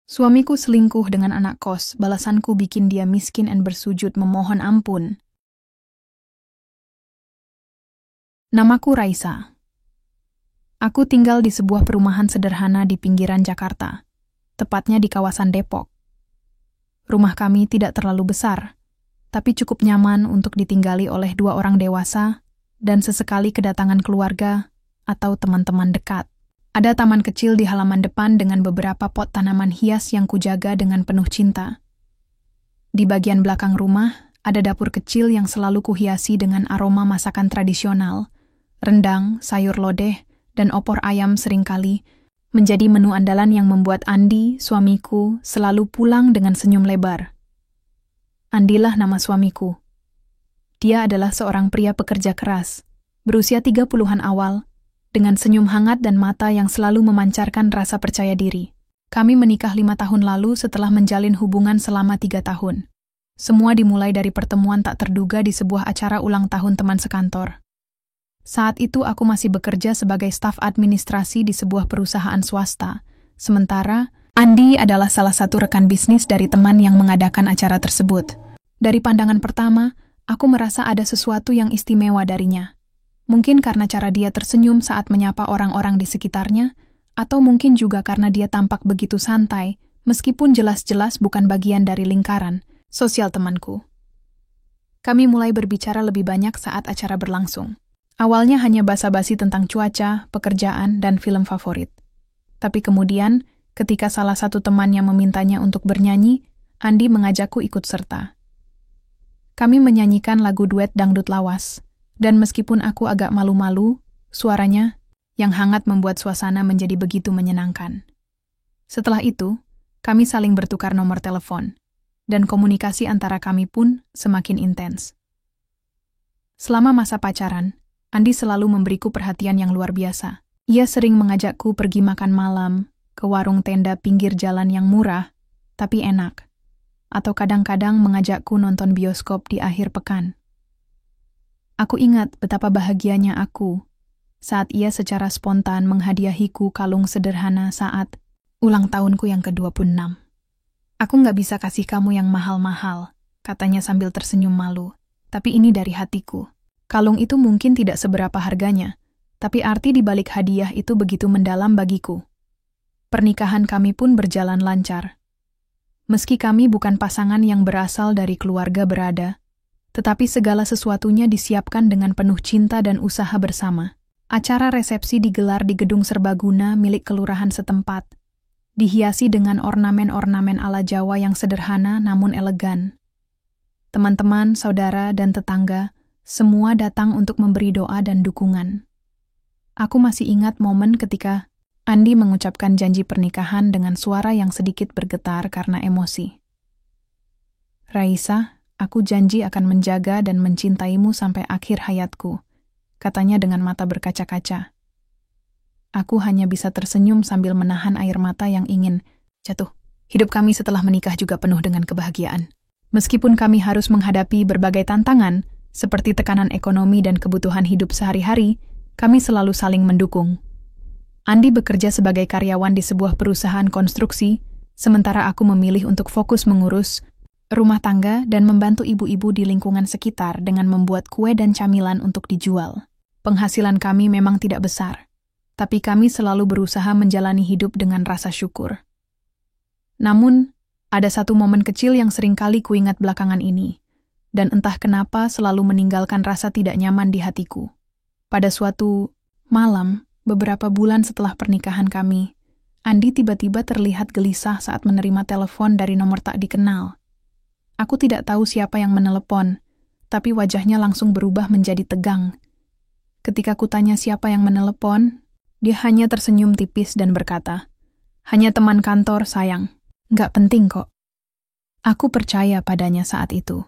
Suamiku selingkuh dengan anak kos, balasanku bikin dia miskin dan bersujud memohon ampun. Namaku Raisa. Aku tinggal di sebuah perumahan sederhana di pinggiran Jakarta, tepatnya di kawasan Depok. Rumah kami tidak terlalu besar, tapi cukup nyaman untuk ditinggali oleh 2 orang dewasa dan sesekali kedatangan keluarga atau teman-teman dekat. Ada taman kecil di halaman depan dengan beberapa pot tanaman hias yang kujaga dengan penuh cinta. Di bagian belakang rumah, ada dapur kecil yang selalu kuhiasi dengan aroma masakan tradisional, rendang, sayur lodeh, dan opor ayam seringkali menjadi menu andalan yang membuat Andi, suamiku, selalu pulang dengan senyum lebar. Andilah nama suamiku. Dia adalah seorang pria pekerja keras, berusia 30-an awal, dengan senyum hangat dan mata yang selalu memancarkan rasa percaya diri. Kami menikah 5 tahun lalu setelah menjalin hubungan selama 3 tahun. Semua dimulai dari pertemuan tak terduga di sebuah acara ulang tahun teman sekantor. Saat itu aku masih bekerja sebagai staf administrasi di sebuah perusahaan swasta. Sementara, Andi adalah salah satu rekan bisnis dari teman yang mengadakan acara tersebut. Dari pandangan pertama, aku merasa ada sesuatu yang istimewa darinya. Mungkin karena cara dia tersenyum saat menyapa orang-orang di sekitarnya, atau mungkin juga karena dia tampak begitu santai, meskipun jelas-jelas bukan bagian dari lingkaran sosial temanku. Kami mulai berbicara lebih banyak saat acara berlangsung. Awalnya hanya basa-basi tentang cuaca, pekerjaan, dan film favorit. Tapi kemudian, ketika salah satu temannya memintanya untuk bernyanyi, Andi mengajakku ikut serta. Kami menyanyikan lagu duet dangdut lawas. Dan meskipun aku agak malu-malu, suaranya yang hangat membuat suasana menjadi begitu menyenangkan. Setelah itu, kami saling bertukar nomor telepon, dan komunikasi antara kami pun semakin intens. Selama masa pacaran, Andi selalu memberiku perhatian yang luar biasa. Ia sering mengajakku pergi makan malam, ke warung tenda pinggir jalan yang murah, tapi enak, atau kadang-kadang mengajakku nonton bioskop di akhir pekan. Aku ingat betapa bahagianya aku saat ia secara spontan menghadiahiku kalung sederhana saat ulang tahunku yang ke-26. Aku nggak bisa kasih kamu yang mahal-mahal, katanya sambil tersenyum malu. Tapi ini dari hatiku. Kalung itu mungkin tidak seberapa harganya, tapi arti di balik hadiah itu begitu mendalam bagiku. Pernikahan kami pun berjalan lancar. Meski kami bukan pasangan yang berasal dari keluarga berada, tetapi segala sesuatunya disiapkan dengan penuh cinta dan usaha bersama. Acara resepsi digelar di gedung serbaguna milik kelurahan setempat, dihiasi dengan ornamen-ornamen ala Jawa yang sederhana namun elegan. Teman-teman, saudara, dan tetangga, semua datang untuk memberi doa dan dukungan. Aku masih ingat momen ketika Andi mengucapkan janji pernikahan dengan suara yang sedikit bergetar karena emosi. Raisa, aku janji akan menjaga dan mencintaimu sampai akhir hayatku, katanya dengan mata berkaca-kaca. Aku hanya bisa tersenyum sambil menahan air mata yang ingin jatuh. Hidup kami setelah menikah juga penuh dengan kebahagiaan. Meskipun kami harus menghadapi berbagai tantangan, seperti tekanan ekonomi dan kebutuhan hidup sehari-hari, kami selalu saling mendukung. Andi bekerja sebagai karyawan di sebuah perusahaan konstruksi, sementara aku memilih untuk fokus mengurus rumah tangga dan membantu ibu-ibu di lingkungan sekitar dengan membuat kue dan camilan untuk dijual. Penghasilan kami memang tidak besar, tapi kami selalu berusaha menjalani hidup dengan rasa syukur. Namun, ada satu momen kecil yang seringkali kuingat belakangan ini, dan entah kenapa selalu meninggalkan rasa tidak nyaman di hatiku. Pada suatu malam, beberapa bulan setelah pernikahan kami, Andi tiba-tiba terlihat gelisah saat menerima telepon dari nomor tak dikenal. Aku tidak tahu siapa yang menelepon, tapi wajahnya langsung berubah menjadi tegang. Ketika kutanya siapa yang menelepon, dia hanya tersenyum tipis dan berkata, "Hanya teman kantor, sayang. Nggak penting kok." Aku percaya padanya saat itu.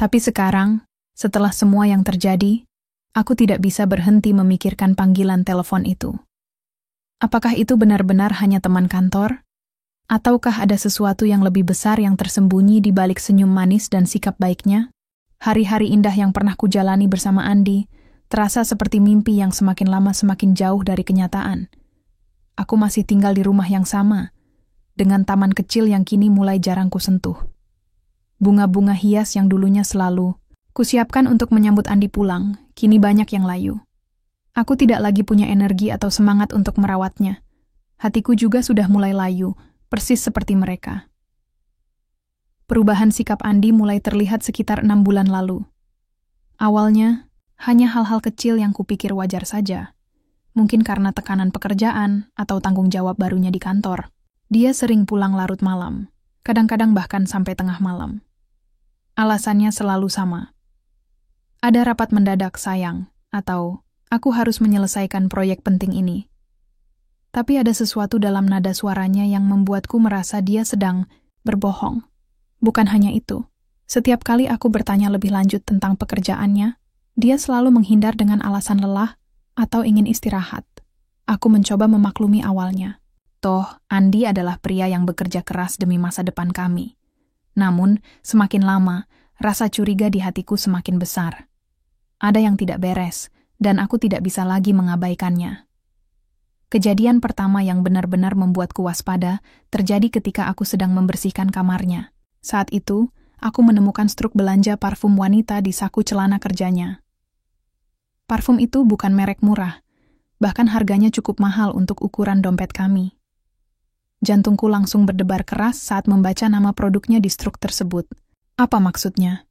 Tapi sekarang, setelah semua yang terjadi, aku tidak bisa berhenti memikirkan panggilan telepon itu. Apakah itu benar-benar hanya teman kantor? Ataukah ada sesuatu yang lebih besar yang tersembunyi di balik senyum manis dan sikap baiknya? Hari-hari indah yang pernah kujalani bersama Andi terasa seperti mimpi yang semakin lama semakin jauh dari kenyataan. Aku masih tinggal di rumah yang sama, dengan taman kecil yang kini mulai jarang kusentuh. Bunga-bunga hias yang dulunya selalu kusiapkan untuk menyambut Andi pulang, kini banyak yang layu. Aku tidak lagi punya energi atau semangat untuk merawatnya. Hatiku juga sudah mulai layu, persis seperti mereka. Perubahan sikap Andi mulai terlihat sekitar 6 bulan lalu. Awalnya, hanya hal-hal kecil yang kupikir wajar saja. Mungkin karena tekanan pekerjaan atau tanggung jawab barunya di kantor. Dia sering pulang larut malam, kadang-kadang bahkan sampai tengah malam. Alasannya selalu sama. Ada rapat mendadak, sayang, atau aku harus menyelesaikan proyek penting ini. Tapi ada sesuatu dalam nada suaranya yang membuatku merasa dia sedang berbohong. Bukan hanya itu, setiap kali aku bertanya lebih lanjut tentang pekerjaannya, dia selalu menghindar dengan alasan lelah atau ingin istirahat. Aku mencoba memaklumi awalnya. Toh, Andi adalah pria yang bekerja keras demi masa depan kami. Namun, semakin lama, rasa curiga di hatiku semakin besar. Ada yang tidak beres, dan aku tidak bisa lagi mengabaikannya. Kejadian pertama yang benar-benar membuatku waspada terjadi ketika aku sedang membersihkan kamarnya. Saat itu, aku menemukan struk belanja parfum wanita di saku celana kerjanya. Parfum itu bukan merek murah, bahkan harganya cukup mahal untuk ukuran dompet kami. Jantungku langsung berdebar keras saat membaca nama produknya di struk tersebut. Apa maksudnya?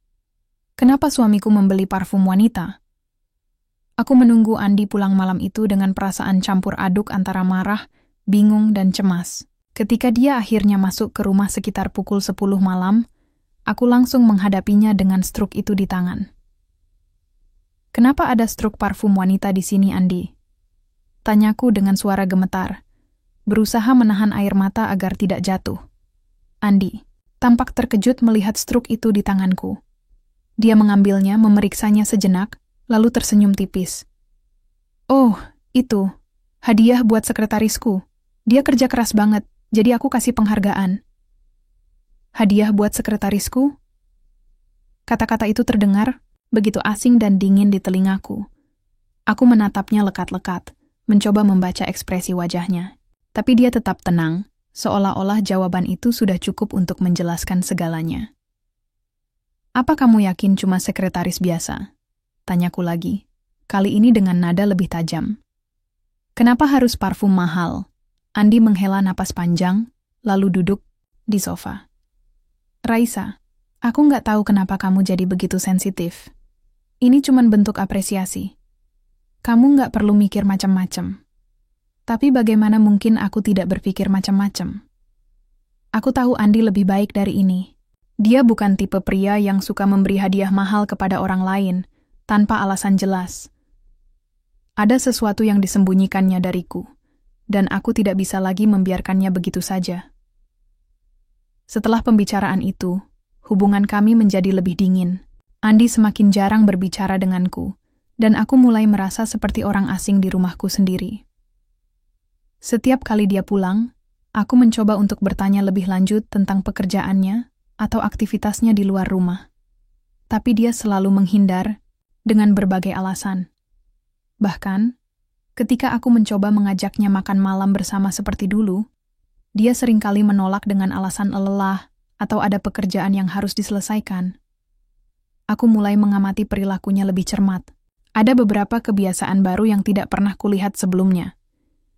Kenapa suamiku membeli parfum wanita? Aku menunggu Andi pulang malam itu dengan perasaan campur aduk antara marah, bingung, dan cemas. Ketika dia akhirnya masuk ke rumah sekitar pukul 10 malam, aku langsung menghadapinya dengan struk itu di tangan. Kenapa ada struk parfum wanita di sini, Andi? Tanyaku dengan suara gemetar, berusaha menahan air mata agar tidak jatuh. Andi tampak terkejut melihat struk itu di tanganku. Dia mengambilnya, memeriksanya sejenak, lalu tersenyum tipis. Oh, itu. Hadiah buat sekretarisku. Dia kerja keras banget, jadi aku kasih penghargaan. Hadiah buat sekretarisku? Kata-kata itu terdengar begitu asing dan dingin di telingaku. Aku menatapnya lekat-lekat, mencoba membaca ekspresi wajahnya. Tapi dia tetap tenang, seolah-olah jawaban itu sudah cukup untuk menjelaskan segalanya. Apa kamu yakin cuma sekretaris biasa? Tanyaku lagi, kali ini dengan nada lebih tajam. Kenapa harus parfum mahal? Andi menghela napas panjang, lalu duduk di sofa. Raisa, aku nggak tahu kenapa kamu jadi begitu sensitif. Ini cuma bentuk apresiasi. Kamu nggak perlu mikir macam-macam. Tapi bagaimana mungkin aku tidak berpikir macam-macam? Aku tahu Andi lebih baik dari ini. Dia bukan tipe pria yang suka memberi hadiah mahal kepada orang lain, tanpa alasan jelas. Ada sesuatu yang disembunyikannya dariku, dan aku tidak bisa lagi membiarkannya begitu saja. Setelah pembicaraan itu, hubungan kami menjadi lebih dingin. Andi semakin jarang berbicara denganku, dan aku mulai merasa seperti orang asing di rumahku sendiri. Setiap kali dia pulang, aku mencoba untuk bertanya lebih lanjut tentang pekerjaannya atau aktivitasnya di luar rumah. Tapi dia selalu menghindar dengan berbagai alasan. Bahkan, ketika aku mencoba mengajaknya makan malam bersama seperti dulu, dia seringkali menolak dengan alasan lelah atau ada pekerjaan yang harus diselesaikan. Aku mulai mengamati perilakunya lebih cermat. Ada beberapa kebiasaan baru yang tidak pernah kulihat sebelumnya.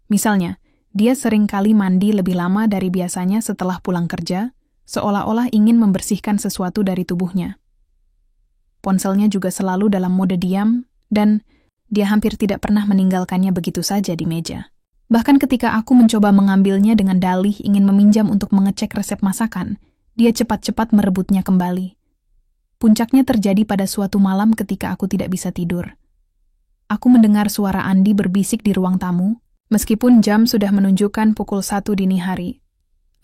Misalnya, dia seringkali mandi lebih lama dari biasanya setelah pulang kerja, seolah-olah ingin membersihkan sesuatu dari tubuhnya. Ponselnya juga selalu dalam mode diam, dan dia hampir tidak pernah meninggalkannya begitu saja di meja. Bahkan ketika aku mencoba mengambilnya dengan dalih ingin meminjam untuk mengecek resep masakan, dia cepat-cepat merebutnya kembali. Puncaknya terjadi pada suatu malam ketika aku tidak bisa tidur. Aku mendengar suara Andi berbisik di ruang tamu, meskipun jam sudah menunjukkan pukul 1 dini hari.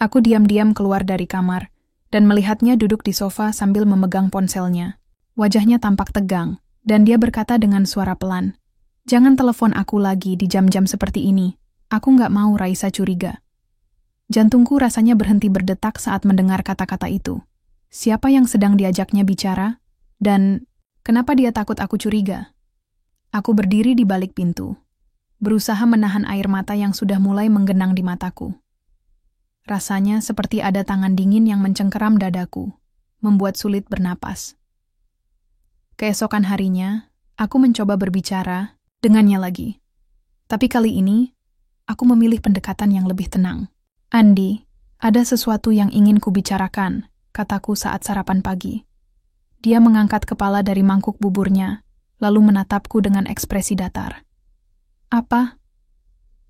Aku diam-diam keluar dari kamar, dan melihatnya duduk di sofa sambil memegang ponselnya. Wajahnya tampak tegang, dan dia berkata dengan suara pelan, "Jangan telepon aku lagi di jam-jam seperti ini. Aku nggak mau Raisa curiga." Jantungku rasanya berhenti berdetak saat mendengar kata-kata itu. Siapa yang sedang diajaknya bicara? Dan kenapa dia takut aku curiga? Aku berdiri di balik pintu, berusaha menahan air mata yang sudah mulai menggenang di mataku. Rasanya seperti ada tangan dingin yang mencengkeram dadaku, membuat sulit bernapas. Keesokan harinya, aku mencoba berbicara dengannya lagi. Tapi kali ini, aku memilih pendekatan yang lebih tenang. "Andi, ada sesuatu yang ingin kubicarakan," kataku saat sarapan pagi. Dia mengangkat kepala dari mangkuk buburnya, lalu menatapku dengan ekspresi datar. "Apa?"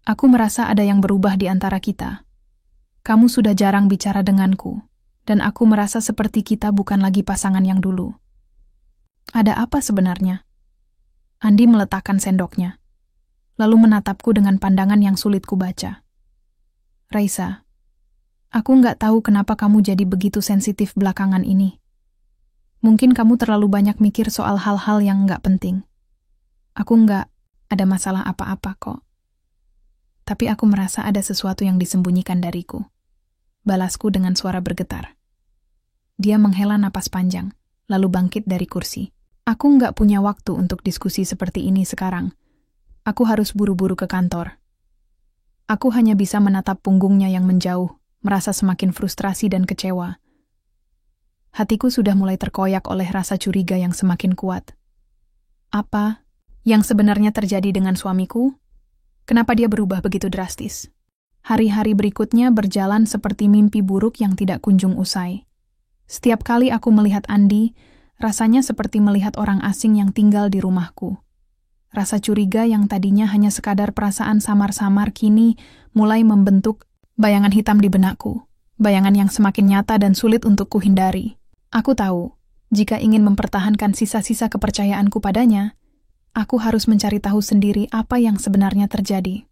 "Aku merasa ada yang berubah di antara kita. Kamu sudah jarang bicara denganku, dan aku merasa seperti kita bukan lagi pasangan yang dulu." "Ada apa sebenarnya?" Andi meletakkan sendoknya, lalu menatapku dengan pandangan yang sulit kubaca. "Raisa, aku nggak tahu kenapa kamu jadi begitu sensitif belakangan ini. Mungkin kamu terlalu banyak mikir soal hal-hal yang nggak penting. Aku nggak ada masalah apa-apa kok. Tapi aku merasa ada sesuatu yang disembunyikan dariku," balasku dengan suara bergetar. Dia menghela napas panjang, lalu bangkit dari kursi. "Aku nggak punya waktu untuk diskusi seperti ini sekarang. Aku harus buru-buru ke kantor." Aku hanya bisa menatap punggungnya yang menjauh, merasa semakin frustrasi dan kecewa. Hatiku sudah mulai terkoyak oleh rasa curiga yang semakin kuat. Apa yang sebenarnya terjadi dengan suamiku? Kenapa dia berubah begitu drastis? Hari-hari berikutnya berjalan seperti mimpi buruk yang tidak kunjung usai. Setiap kali aku melihat Andi, rasanya seperti melihat orang asing yang tinggal di rumahku. Rasa curiga yang tadinya hanya sekadar perasaan samar-samar kini mulai membentuk bayangan hitam di benakku. Bayangan yang semakin nyata dan sulit untuk kuhindari. Aku tahu, jika ingin mempertahankan sisa-sisa kepercayaanku padanya, aku harus mencari tahu sendiri apa yang sebenarnya terjadi.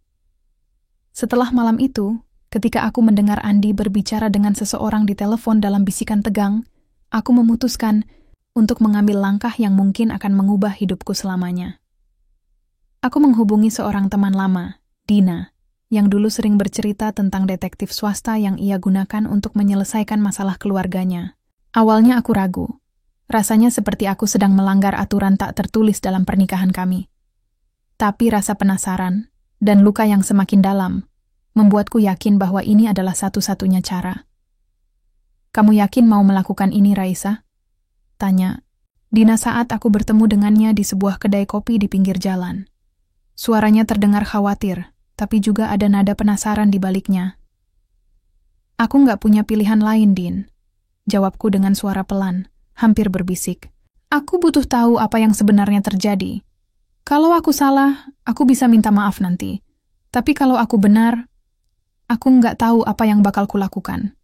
Setelah malam itu, ketika aku mendengar Andi berbicara dengan seseorang di telepon dalam bisikan tegang, aku memutuskan untuk mengambil langkah yang mungkin akan mengubah hidupku selamanya. Aku menghubungi seorang teman lama, Dina, yang dulu sering bercerita tentang detektif swasta yang ia gunakan untuk menyelesaikan masalah keluarganya. Awalnya aku ragu. Rasanya seperti aku sedang melanggar aturan tak tertulis dalam pernikahan kami. Tapi rasa penasaran dan luka yang semakin dalam membuatku yakin bahwa ini adalah satu-satunya cara. "Kamu yakin mau melakukan ini, Raisa?" tanya Dina saat aku bertemu dengannya di sebuah kedai kopi di pinggir jalan. Suaranya terdengar khawatir, tapi juga ada nada penasaran di baliknya. "Aku nggak punya pilihan lain, Din," jawabku dengan suara pelan, hampir berbisik. "Aku butuh tahu apa yang sebenarnya terjadi. Kalau aku salah, aku bisa minta maaf nanti. Tapi kalau aku benar, aku nggak tahu apa yang bakal kulakukan."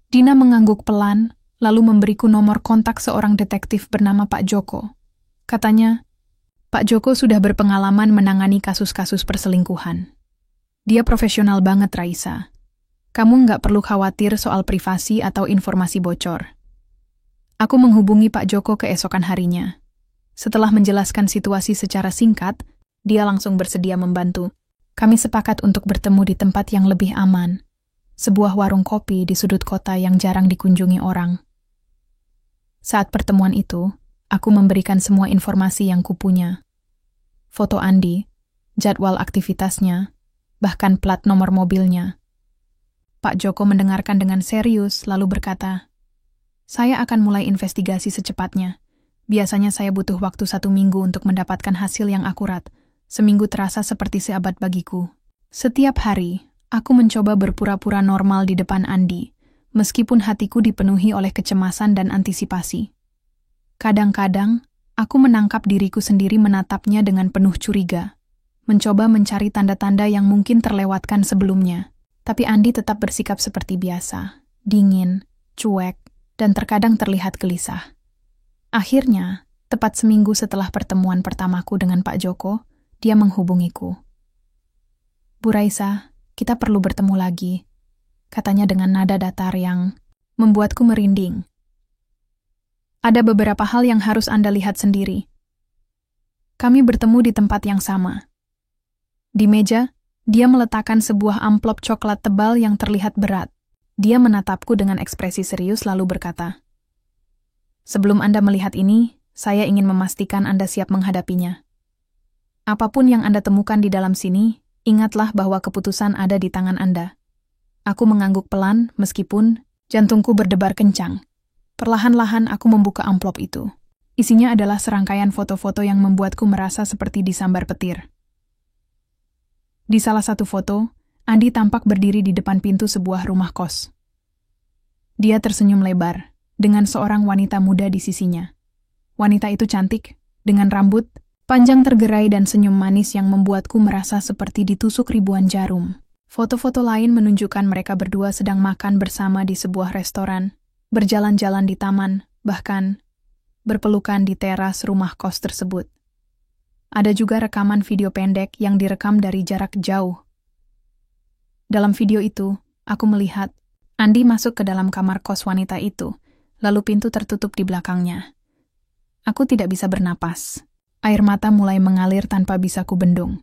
Dina mengangguk pelan, lalu memberiku nomor kontak seorang detektif bernama Pak Joko. Katanya, Pak Joko sudah berpengalaman menangani kasus-kasus perselingkuhan. Dia profesional banget, Raisa. Kamu nggak perlu khawatir soal privasi atau informasi bocor. Aku menghubungi Pak Joko keesokan harinya. Setelah menjelaskan situasi secara singkat, dia langsung bersedia membantu. Kami sepakat untuk bertemu di tempat yang lebih aman, sebuah warung kopi di sudut kota yang jarang dikunjungi orang. Saat pertemuan itu, aku memberikan semua informasi yang kupunya. Foto Andi, jadwal aktivitasnya, bahkan plat nomor mobilnya. Pak Joko mendengarkan dengan serius lalu berkata, "Saya akan mulai investigasi secepatnya. Biasanya saya butuh waktu 1 minggu untuk mendapatkan hasil yang akurat. Seminggu terasa seperti seabad bagiku." Setiap hari, aku mencoba berpura-pura normal di depan Andi, meskipun hatiku dipenuhi oleh kecemasan dan antisipasi. Kadang-kadang, aku menangkap diriku sendiri menatapnya dengan penuh curiga, mencoba mencari tanda-tanda yang mungkin terlewatkan sebelumnya. Tapi Andi tetap bersikap seperti biasa, dingin, cuek, dan terkadang terlihat gelisah. Akhirnya, tepat seminggu setelah pertemuan pertamaku dengan Pak Joko, dia menghubungiku. "Bu Raisa, kita perlu bertemu lagi," katanya dengan nada datar yang membuatku merinding. "Ada beberapa hal yang harus Anda lihat sendiri." Kami bertemu di tempat yang sama. Di meja, dia meletakkan sebuah amplop coklat tebal yang terlihat berat. Dia menatapku dengan ekspresi serius lalu berkata, "Sebelum Anda melihat ini, saya ingin memastikan Anda siap menghadapinya. Apapun yang Anda temukan di dalam sini, ingatlah bahwa keputusan ada di tangan Anda. Aku mengangguk pelan meskipun jantungku berdebar kencang. Perlahan-lahan aku membuka amplop itu. Isinya adalah serangkaian foto-foto yang membuatku merasa seperti disambar petir. Di salah satu foto, Andi tampak berdiri di depan pintu sebuah rumah kos. Dia tersenyum lebar, dengan seorang wanita muda di sisinya. Wanita itu cantik, dengan rambut panjang tergerai dan senyum manis yang membuatku merasa seperti ditusuk ribuan jarum. Foto-foto lain menunjukkan mereka berdua sedang makan bersama di sebuah restoran, berjalan-jalan di taman, bahkan berpelukan di teras rumah kos tersebut. Ada juga rekaman video pendek yang direkam dari jarak jauh. Dalam video itu, aku melihat Andi masuk ke dalam kamar kos wanita itu, lalu pintu tertutup di belakangnya. Aku tidak bisa bernapas. Air mata mulai mengalir tanpa bisa kubendung.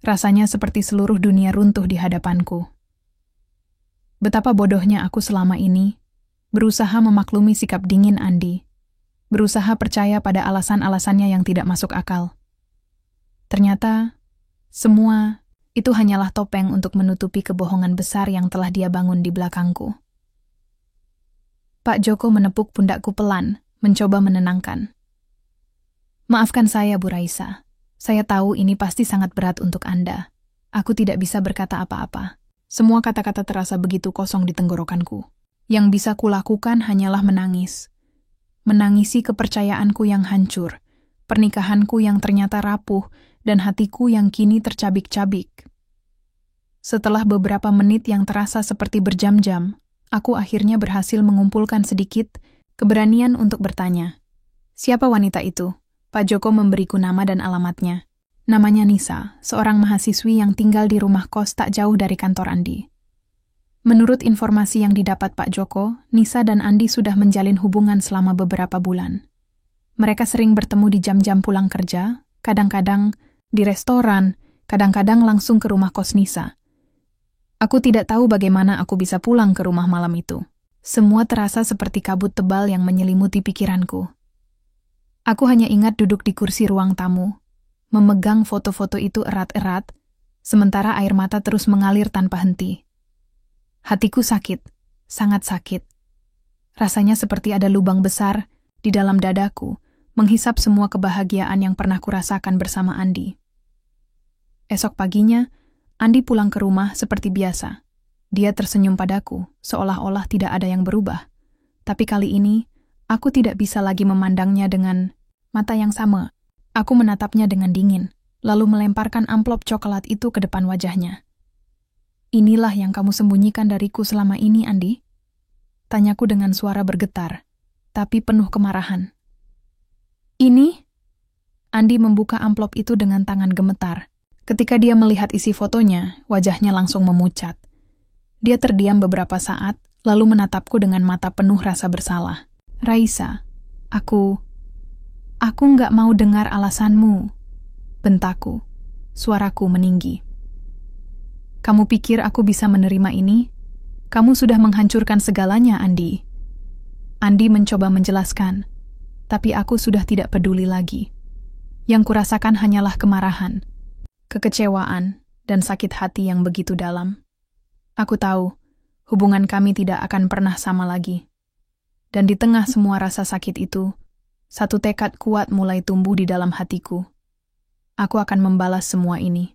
Rasanya seperti seluruh dunia runtuh di hadapanku. Betapa bodohnya aku selama ini, berusaha memaklumi sikap dingin Andi, berusaha percaya pada alasan-alasannya yang tidak masuk akal. Ternyata, semua itu hanyalah topeng untuk menutupi kebohongan besar yang telah dia bangun di belakangku. Pak Joko menepuk pundakku pelan, mencoba menenangkan. Maafkan saya, Bu Raisa. Saya tahu ini pasti sangat berat untuk Anda. Aku tidak bisa berkata apa-apa. Semua kata-kata terasa begitu kosong di tenggorokanku. Yang bisa kulakukan hanyalah menangis. Menangisi kepercayaanku yang hancur, pernikahanku yang ternyata rapuh, dan hatiku yang kini tercabik-cabik. Setelah beberapa menit yang terasa seperti berjam-jam, aku akhirnya berhasil mengumpulkan sedikit keberanian untuk bertanya. Siapa wanita itu? Pak Joko memberiku nama dan alamatnya. Namanya Nisa, seorang mahasiswi yang tinggal di rumah kos tak jauh dari kantor Andi. Menurut informasi yang didapat Pak Joko, Nisa dan Andi sudah menjalin hubungan selama beberapa bulan. Mereka sering bertemu di jam-jam pulang kerja, kadang-kadang di restoran, kadang-kadang langsung ke rumah kos Nisa. Aku tidak tahu bagaimana aku bisa pulang ke rumah malam itu. Semua terasa seperti kabut tebal yang menyelimuti pikiranku. Aku hanya ingat duduk di kursi ruang tamu, memegang foto-foto itu erat-erat, sementara air mata terus mengalir tanpa henti. Hatiku sakit, sangat sakit. Rasanya seperti ada lubang besar di dalam dadaku, menghisap semua kebahagiaan yang pernah kurasakan bersama Andi. Esok paginya, Andi pulang ke rumah seperti biasa. Dia tersenyum padaku, seolah-olah tidak ada yang berubah. Tapi kali ini, aku tidak bisa lagi memandangnya dengan mata yang sama. Aku menatapnya dengan dingin, lalu melemparkan amplop coklat itu ke depan wajahnya. Inilah yang kamu sembunyikan dariku selama ini, Andi? Tanyaku dengan suara bergetar, tapi penuh kemarahan. Ini? Andi membuka amplop itu dengan tangan gemetar. Ketika dia melihat isi fotonya, wajahnya langsung memucat. Dia terdiam beberapa saat, lalu menatapku dengan mata penuh rasa bersalah. Raisa, aku nggak mau dengar alasanmu, bentakku, suaraku meninggi. Kamu pikir aku bisa menerima ini? Kamu sudah menghancurkan segalanya, Andi. Andi mencoba menjelaskan, tapi aku sudah tidak peduli lagi. Yang kurasakan hanyalah kemarahan, kekecewaan, dan sakit hati yang begitu dalam. Aku tahu, hubungan kami tidak akan pernah sama lagi. Dan di tengah semua rasa sakit itu, satu tekad kuat mulai tumbuh di dalam hatiku. Aku akan membalas semua ini.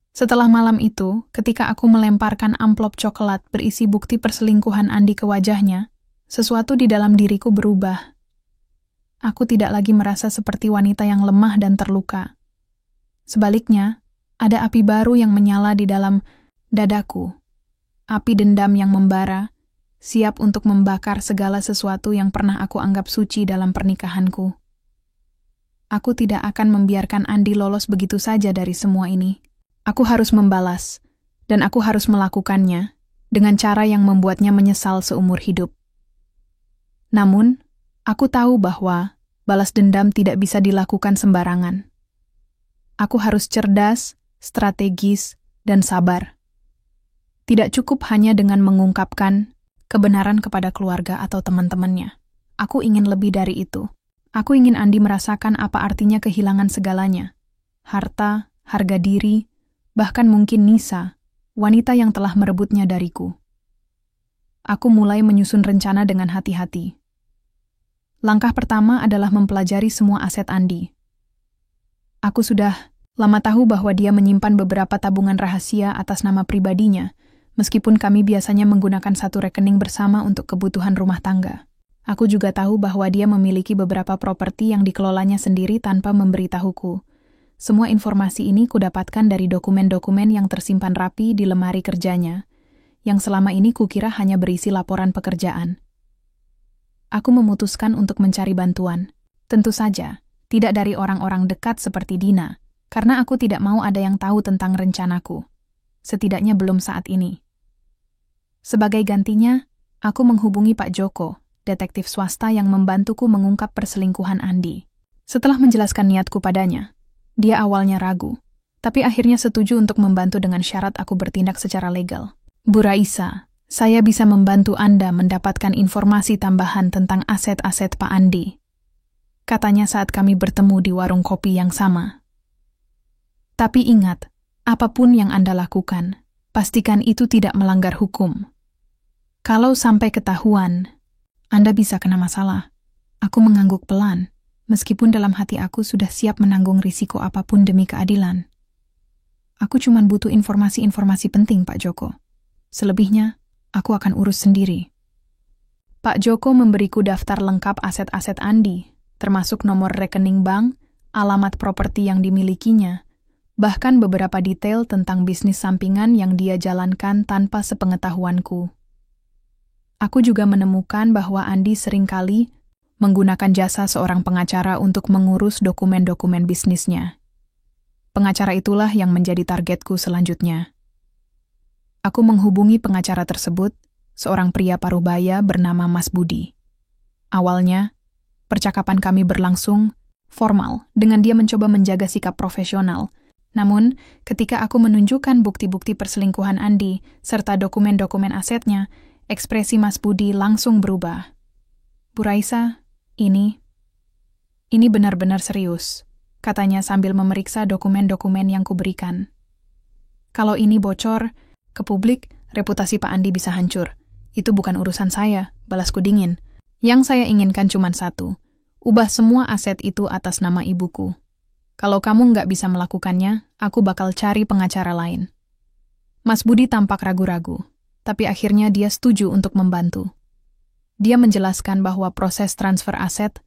Setelah malam itu, ketika aku melemparkan amplop coklat berisi bukti perselingkuhan Andi ke wajahnya, sesuatu di dalam diriku berubah. Aku tidak lagi merasa seperti wanita yang lemah dan terluka. Sebaliknya, ada api baru yang menyala di dalam dadaku. Api dendam yang membara, siap untuk membakar segala sesuatu yang pernah aku anggap suci dalam pernikahanku. Aku tidak akan membiarkan Andi lolos begitu saja dari semua ini. Aku harus membalas, dan aku harus melakukannya dengan cara yang membuatnya menyesal seumur hidup. Namun, aku tahu bahwa balas dendam tidak bisa dilakukan sembarangan. Aku harus cerdas, strategis, dan sabar. Tidak cukup hanya dengan mengungkapkan kebenaran kepada keluarga atau teman-temannya. Aku ingin lebih dari itu. Aku ingin Andi merasakan apa artinya kehilangan segalanya. Harta, harga diri, bahkan mungkin Nisa, wanita yang telah merebutnya dariku. Aku mulai menyusun rencana dengan hati-hati. Langkah pertama adalah mempelajari semua aset Andi. Aku sudah lama tahu bahwa dia menyimpan beberapa tabungan rahasia atas nama pribadinya, meskipun kami biasanya menggunakan satu rekening bersama untuk kebutuhan rumah tangga. Aku juga tahu bahwa dia memiliki beberapa properti yang dikelolanya sendiri tanpa memberitahuku. Semua informasi ini kudapatkan dari dokumen-dokumen yang tersimpan rapi di lemari kerjanya, yang selama ini kukira hanya berisi laporan pekerjaan. Aku memutuskan untuk mencari bantuan. Tentu saja, tidak dari orang-orang dekat seperti Dina, karena aku tidak mau ada yang tahu tentang rencanaku. Setidaknya belum saat ini. Sebagai gantinya, aku menghubungi Pak Joko, detektif swasta yang membantuku mengungkap perselingkuhan Andi. Setelah menjelaskan niatku padanya, dia awalnya ragu, tapi akhirnya setuju untuk membantu dengan syarat aku bertindak secara legal. Bu Raisa, saya bisa membantu Anda mendapatkan informasi tambahan tentang aset-aset Pak Andi, katanya saat kami bertemu di warung kopi yang sama. Tapi ingat, apapun yang Anda lakukan, pastikan itu tidak melanggar hukum. Kalau sampai ketahuan, Anda bisa kena masalah. Aku mengangguk pelan, meskipun dalam hati aku sudah siap menanggung risiko apapun demi keadilan. Aku cuma butuh informasi-informasi penting, Pak Joko. Selebihnya, aku akan urus sendiri. Pak Joko memberiku daftar lengkap aset-aset Andi, termasuk nomor rekening bank, alamat properti yang dimilikinya, bahkan beberapa detail tentang bisnis sampingan yang dia jalankan tanpa sepengetahuanku. Aku juga menemukan bahwa Andi seringkali menggunakan jasa seorang pengacara untuk mengurus dokumen-dokumen bisnisnya. Pengacara itulah yang menjadi targetku selanjutnya. Aku menghubungi pengacara tersebut, seorang pria parubaya bernama Mas Budi. Awalnya, percakapan kami berlangsung formal, dengan dia mencoba menjaga sikap profesional. Namun, ketika aku menunjukkan bukti-bukti perselingkuhan Andi serta dokumen-dokumen asetnya, ekspresi Mas Budi langsung berubah. Bu Raisa, ini benar-benar serius, katanya sambil memeriksa dokumen-dokumen yang kuberikan. Kalau ini bocor ke publik, reputasi Pak Andi bisa hancur. Itu bukan urusan saya, balasku dingin. Yang saya inginkan cuma satu, ubah semua aset itu atas nama ibuku. Kalau kamu nggak bisa melakukannya, aku bakal cari pengacara lain. Mas Budi tampak ragu-ragu, tapi akhirnya dia setuju untuk membantu. Dia menjelaskan bahwa proses transfer aset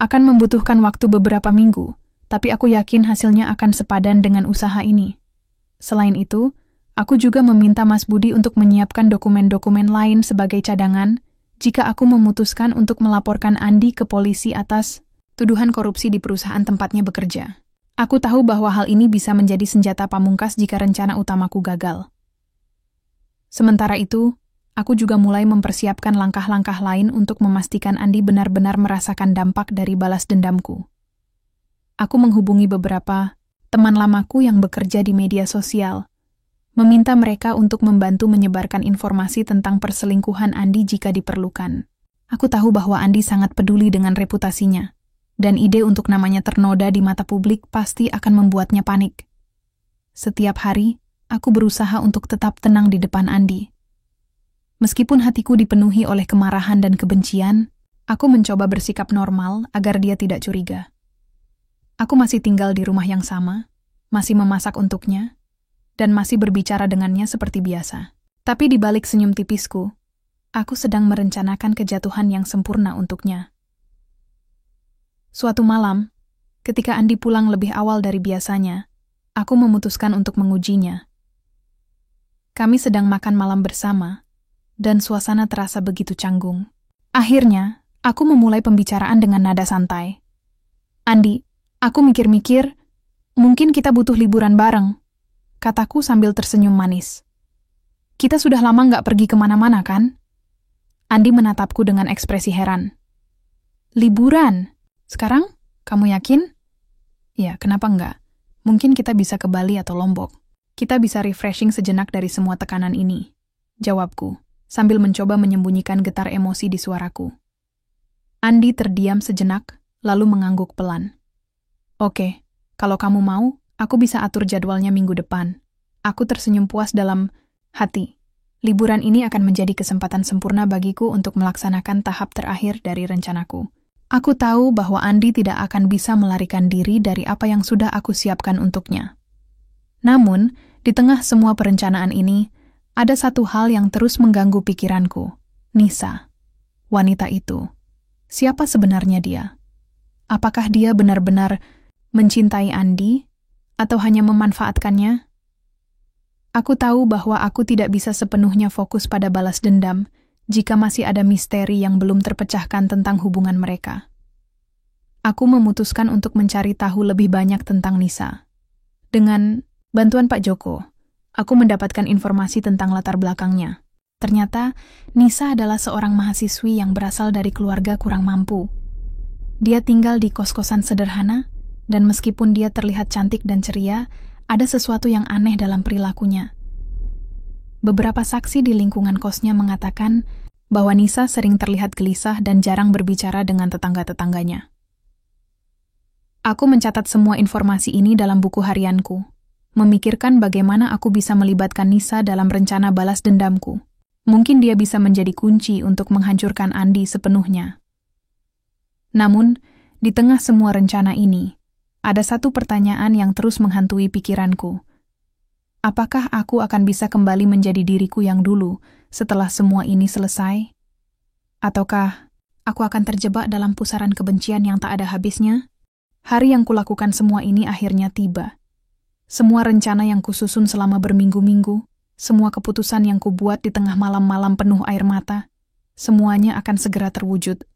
akan membutuhkan waktu beberapa minggu, tapi aku yakin hasilnya akan sepadan dengan usaha ini. Selain itu, aku juga meminta Mas Budi untuk menyiapkan dokumen-dokumen lain sebagai cadangan jika aku memutuskan untuk melaporkan Andi ke polisi atas tuduhan korupsi di perusahaan tempatnya bekerja. Aku tahu bahwa hal ini bisa menjadi senjata pamungkas jika rencana utamaku gagal. Sementara itu, aku juga mulai mempersiapkan langkah-langkah lain untuk memastikan Andi benar-benar merasakan dampak dari balas dendamku. Aku menghubungi beberapa teman lamaku yang bekerja di media sosial, meminta mereka untuk membantu menyebarkan informasi tentang perselingkuhan Andi jika diperlukan. Aku tahu bahwa Andi sangat peduli dengan reputasinya, dan ide untuk namanya ternoda di mata publik pasti akan membuatnya panik. Setiap hari, aku berusaha untuk tetap tenang di depan Andi. Meskipun hatiku dipenuhi oleh kemarahan dan kebencian, aku mencoba bersikap normal agar dia tidak curiga. Aku masih tinggal di rumah yang sama, masih memasak untuknya, dan masih berbicara dengannya seperti biasa. Tapi di balik senyum tipisku, aku sedang merencanakan kejatuhan yang sempurna untuknya. Suatu malam, ketika Andi pulang lebih awal dari biasanya, aku memutuskan untuk mengujinya. Kami sedang makan malam bersama, dan suasana terasa begitu canggung. Akhirnya, aku memulai pembicaraan dengan nada santai. Andi, aku mikir-mikir, mungkin kita butuh liburan bareng, kataku sambil tersenyum manis. Kita sudah lama nggak pergi kemana-mana, kan? Andi menatapku dengan ekspresi heran. Liburan? Sekarang? Kamu yakin? Ya, kenapa enggak? Mungkin kita bisa ke Bali atau Lombok. Kita bisa refreshing sejenak dari semua tekanan ini, jawabku, sambil mencoba menyembunyikan getar emosi di suaraku. Andi terdiam sejenak, lalu mengangguk pelan. Oke, kalau kamu mau, aku bisa atur jadwalnya minggu depan. Aku tersenyum puas dalam Hati, liburan ini akan menjadi kesempatan sempurna bagiku untuk melaksanakan tahap terakhir dari rencanaku. Aku tahu bahwa Andi tidak akan bisa melarikan diri dari apa yang sudah aku siapkan untuknya. Namun, di tengah semua perencanaan ini, ada satu hal yang terus mengganggu pikiranku. Nisa. Wanita itu. Siapa sebenarnya dia? Apakah dia benar-benar mencintai Andi? Atau hanya memanfaatkannya? Aku tahu bahwa aku tidak bisa sepenuhnya fokus pada balas dendam jika masih ada misteri yang belum terpecahkan tentang hubungan mereka. Aku memutuskan untuk mencari tahu lebih banyak tentang Nisa. Dengan bantuan Pak Joko, aku mendapatkan informasi tentang latar belakangnya. Ternyata, Nisa adalah seorang mahasiswi yang berasal dari keluarga kurang mampu. Dia tinggal di kos-kosan sederhana, dan meskipun dia terlihat cantik dan ceria, ada sesuatu yang aneh dalam perilakunya. Beberapa saksi di lingkungan kosnya mengatakan bahwa Nisa sering terlihat gelisah dan jarang berbicara dengan tetangga-tetangganya. Aku mencatat semua informasi ini dalam buku harianku, memikirkan bagaimana aku bisa melibatkan Nisa dalam rencana balas dendamku. Mungkin dia bisa menjadi kunci untuk menghancurkan Andi sepenuhnya. Namun, di tengah semua rencana ini, ada satu pertanyaan yang terus menghantui pikiranku. Apakah aku akan bisa kembali menjadi diriku yang dulu setelah semua ini selesai? Ataukah aku akan terjebak dalam pusaran kebencian yang tak ada habisnya? Hari yang kulakukan semua ini akhirnya tiba. Semua rencana yang kususun selama berminggu-minggu, semua keputusan yang kubuat di tengah malam-malam penuh air mata, semuanya akan segera terwujud.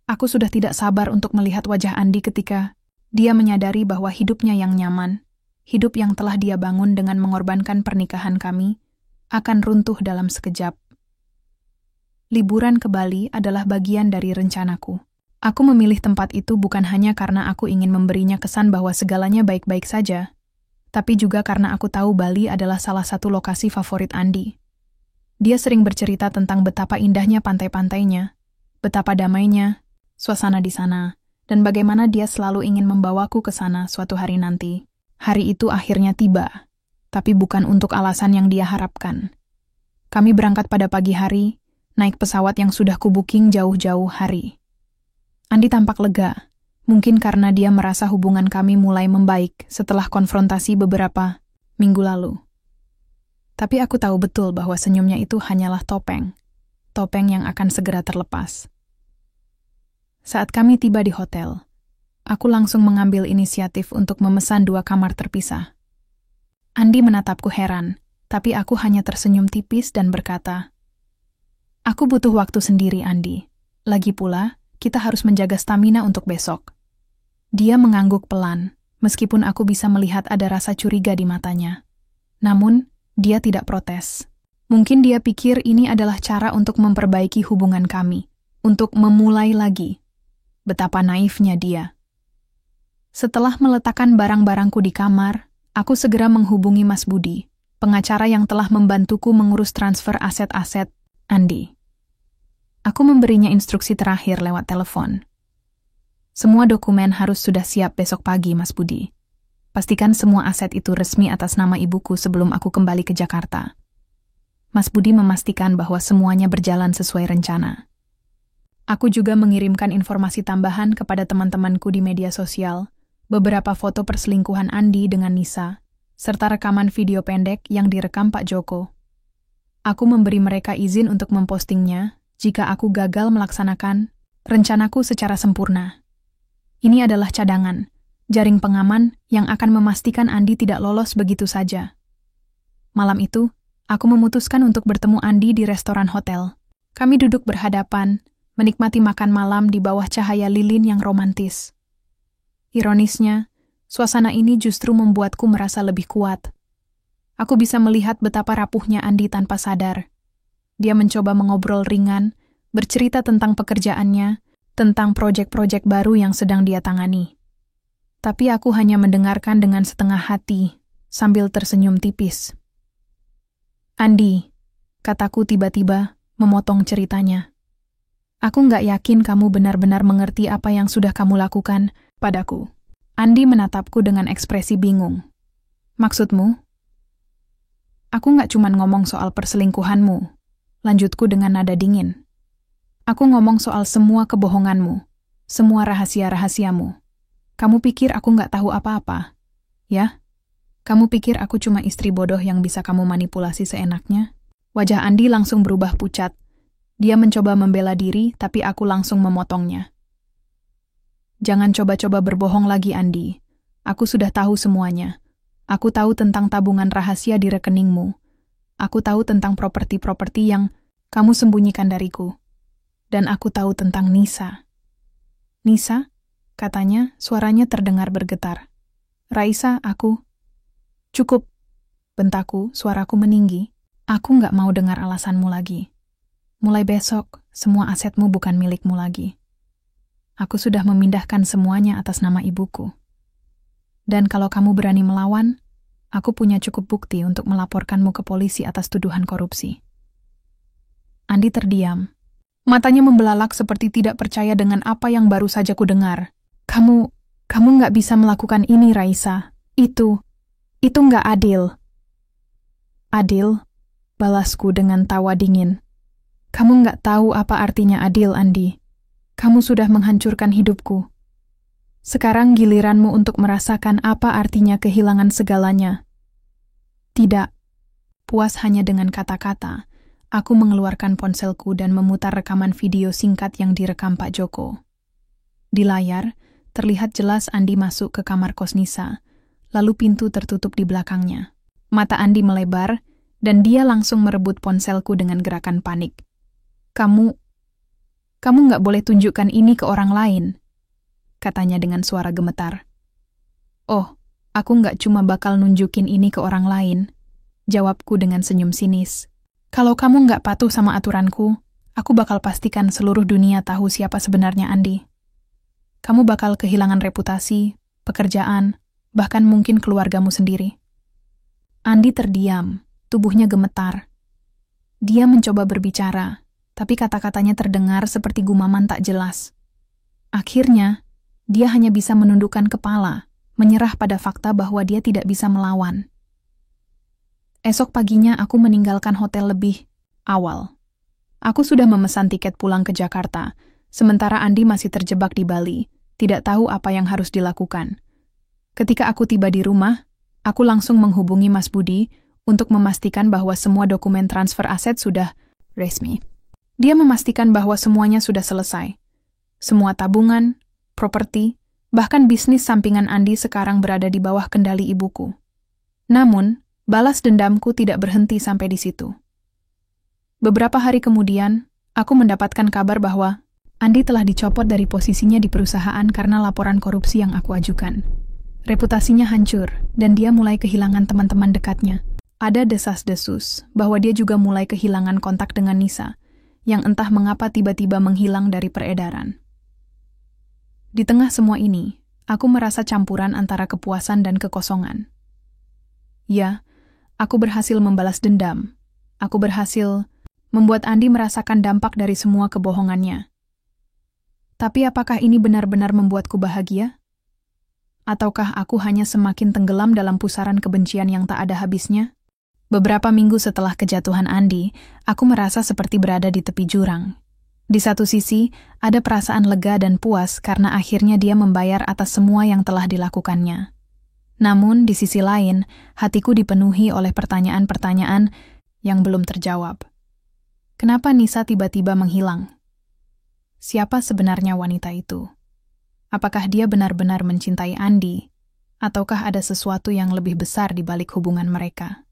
Aku sudah tidak sabar untuk melihat wajah Andi ketika dia menyadari bahwa hidupnya yang nyaman, hidup yang telah dia bangun dengan mengorbankan pernikahan kami, akan runtuh dalam sekejap. Liburan ke Bali adalah bagian dari rencanaku. Aku memilih tempat itu bukan hanya karena aku ingin memberinya kesan bahwa segalanya baik-baik saja, tapi juga karena aku tahu Bali adalah salah satu lokasi favorit Andi. Dia sering bercerita tentang betapa indahnya pantai-pantainya, betapa damainya suasana di sana, dan bagaimana dia selalu ingin membawaku ke sana suatu hari nanti. Hari itu akhirnya tiba, tapi bukan untuk alasan yang dia harapkan. Kami berangkat pada pagi hari, naik pesawat yang sudah kubuking jauh-jauh hari. Andi tampak lega, mungkin karena dia merasa hubungan kami mulai membaik setelah konfrontasi beberapa minggu lalu. Tapi aku tahu betul bahwa senyumnya itu hanyalah topeng yang akan segera terlepas. Saat kami tiba di hotel, aku langsung mengambil inisiatif untuk memesan 2 kamar terpisah. Andi menatapku heran, tapi aku hanya tersenyum tipis dan berkata, "Aku butuh waktu sendiri, Andi. Lagi pula, kita harus menjaga stamina untuk besok." Dia mengangguk pelan, meskipun aku bisa melihat ada rasa curiga di matanya. Namun, dia tidak protes. Mungkin dia pikir ini adalah cara untuk memperbaiki hubungan kami, untuk memulai lagi. Betapa naifnya dia. Setelah meletakkan barang-barangku di kamar, aku segera menghubungi Mas Budi, pengacara yang telah membantuku mengurus transfer aset-aset Andi. Aku memberinya instruksi terakhir lewat telepon. Semua dokumen harus sudah siap besok pagi, Mas Budi. Pastikan semua aset itu resmi atas nama ibuku sebelum aku kembali ke Jakarta. Mas Budi memastikan bahwa semuanya berjalan sesuai rencana. Aku juga mengirimkan informasi tambahan kepada teman-temanku di media sosial, beberapa foto perselingkuhan Andi dengan Nisa, serta rekaman video pendek yang direkam Pak Joko. Aku memberi mereka izin untuk mempostingnya jika aku gagal melaksanakan rencanaku secara sempurna. Ini adalah cadangan, jaring pengaman yang akan memastikan Andi tidak lolos begitu saja. Malam itu, aku memutuskan untuk bertemu Andi di restoran hotel. Kami duduk berhadapan, menikmati makan malam di bawah cahaya lilin yang romantis. Ironisnya, suasana ini justru membuatku merasa lebih kuat. Aku bisa melihat betapa rapuhnya Andi tanpa sadar. Dia mencoba mengobrol ringan, bercerita tentang pekerjaannya, tentang proyek-proyek baru yang sedang dia tangani. Tapi aku hanya mendengarkan dengan setengah hati, sambil tersenyum tipis. "Andi," kataku tiba-tiba, memotong ceritanya. "Aku nggak yakin kamu benar-benar mengerti apa yang sudah kamu lakukan padaku." Andi menatapku dengan ekspresi bingung. "Maksudmu?" Aku nggak cuman ngomong soal perselingkuhanmu, lanjutku dengan nada dingin. Aku ngomong soal semua kebohonganmu, semua rahasia-rahasiamu. Kamu pikir aku nggak tahu apa-apa? Ya? Kamu pikir aku cuma istri bodoh yang bisa kamu manipulasi seenaknya? Wajah Andi langsung berubah pucat. Dia mencoba membela diri, tapi aku langsung memotongnya. Jangan coba-coba berbohong lagi, Andi. Aku sudah tahu semuanya. Aku tahu tentang tabungan rahasia di rekeningmu. Aku tahu tentang properti-properti yang kamu sembunyikan dariku. Dan aku tahu tentang Nisa. Nisa? Katanya, suaranya terdengar bergetar. Raisa, aku... Cukup, bentakku, suaraku meninggi. Aku nggak mau dengar alasanmu lagi. Mulai besok, semua asetmu bukan milikmu lagi. Aku sudah memindahkan semuanya atas nama ibuku. Dan kalau kamu berani melawan, aku punya cukup bukti untuk melaporkanmu ke polisi atas tuduhan korupsi. Andi terdiam. Matanya membelalak seperti tidak percaya dengan apa yang baru saja kudengar. Kamu nggak bisa melakukan ini, Raisa. Itu nggak adil. Adil? Balasku dengan tawa dingin. Kamu nggak tahu apa artinya adil, Andi. Kamu sudah menghancurkan hidupku. Sekarang giliranmu untuk merasakan apa artinya kehilangan segalanya. Tidak. Puas hanya dengan kata-kata, aku mengeluarkan ponselku dan memutar rekaman video singkat yang direkam Pak Joko. Di layar, terlihat jelas Andi masuk ke kamar kos Nisa, lalu pintu tertutup di belakangnya. Mata Andi melebar, dan dia langsung merebut ponselku dengan gerakan panik. Kamu nggak boleh tunjukkan ini ke orang lain, katanya dengan suara gemetar. Oh, aku nggak cuma bakal nunjukin ini ke orang lain, jawabku dengan senyum sinis. Kalau kamu nggak patuh sama aturanku, aku bakal pastikan seluruh dunia tahu siapa sebenarnya Andi. Kamu bakal kehilangan reputasi, pekerjaan, bahkan mungkin keluargamu sendiri. Andi terdiam, tubuhnya gemetar. Dia mencoba berbicara, tapi kata-katanya terdengar seperti gumaman tak jelas. Akhirnya, dia hanya bisa menundukkan kepala, menyerah pada fakta bahwa dia tidak bisa melawan. Esok paginya aku meninggalkan hotel lebih awal. Aku sudah memesan tiket pulang ke Jakarta, sementara Andi masih terjebak di Bali, tidak tahu apa yang harus dilakukan. Ketika aku tiba di rumah, aku langsung menghubungi Mas Budi untuk memastikan bahwa semua dokumen transfer aset sudah resmi. Dia memastikan bahwa semuanya sudah selesai. Semua tabungan, properti, bahkan bisnis sampingan Andi sekarang berada di bawah kendali ibuku. Namun, balas dendamku tidak berhenti sampai di situ. Beberapa hari kemudian, aku mendapatkan kabar bahwa Andi telah dicopot dari posisinya di perusahaan karena laporan korupsi yang aku ajukan. Reputasinya hancur, dan dia mulai kehilangan teman-teman dekatnya. Ada desas-desus bahwa dia juga mulai kehilangan kontak dengan Nisa, yang entah mengapa tiba-tiba menghilang dari peredaran. Di tengah semua ini, aku merasa campuran antara kepuasan dan kekosongan. Ya, aku berhasil membalas dendam. Aku berhasil membuat Andi merasakan dampak dari semua kebohongannya. Tapi apakah ini benar-benar membuatku bahagia? Ataukah aku hanya semakin tenggelam dalam pusaran kebencian yang tak ada habisnya? Beberapa minggu setelah kejatuhan Andi, aku merasa seperti berada di tepi jurang. Di satu sisi, ada perasaan lega dan puas karena akhirnya dia membayar atas semua yang telah dilakukannya. Namun, di sisi lain, hatiku dipenuhi oleh pertanyaan-pertanyaan yang belum terjawab. Kenapa Nisa tiba-tiba menghilang? Siapa sebenarnya wanita itu? Apakah dia benar-benar mencintai Andi? Ataukah ada sesuatu yang lebih besar di balik hubungan mereka?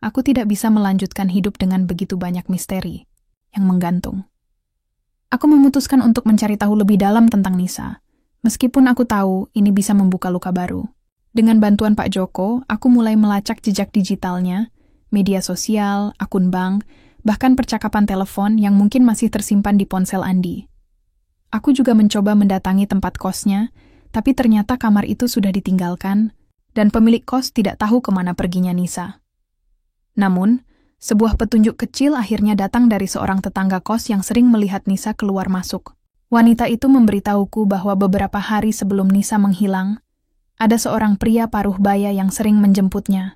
Aku tidak bisa melanjutkan hidup dengan begitu banyak misteri yang menggantung. Aku memutuskan untuk mencari tahu lebih dalam tentang Nisa, meskipun aku tahu ini bisa membuka luka baru. Dengan bantuan Pak Joko, aku mulai melacak jejak digitalnya, media sosial, akun bank, bahkan percakapan telepon yang mungkin masih tersimpan di ponsel Andi. Aku juga mencoba mendatangi tempat kosnya, tapi ternyata kamar itu sudah ditinggalkan, dan pemilik kos tidak tahu kemana perginya Nisa. Namun, sebuah petunjuk kecil akhirnya datang dari seorang tetangga kos yang sering melihat Nisa keluar masuk. Wanita itu memberitahuku bahwa beberapa hari sebelum Nisa menghilang, ada seorang pria paruh baya yang sering menjemputnya.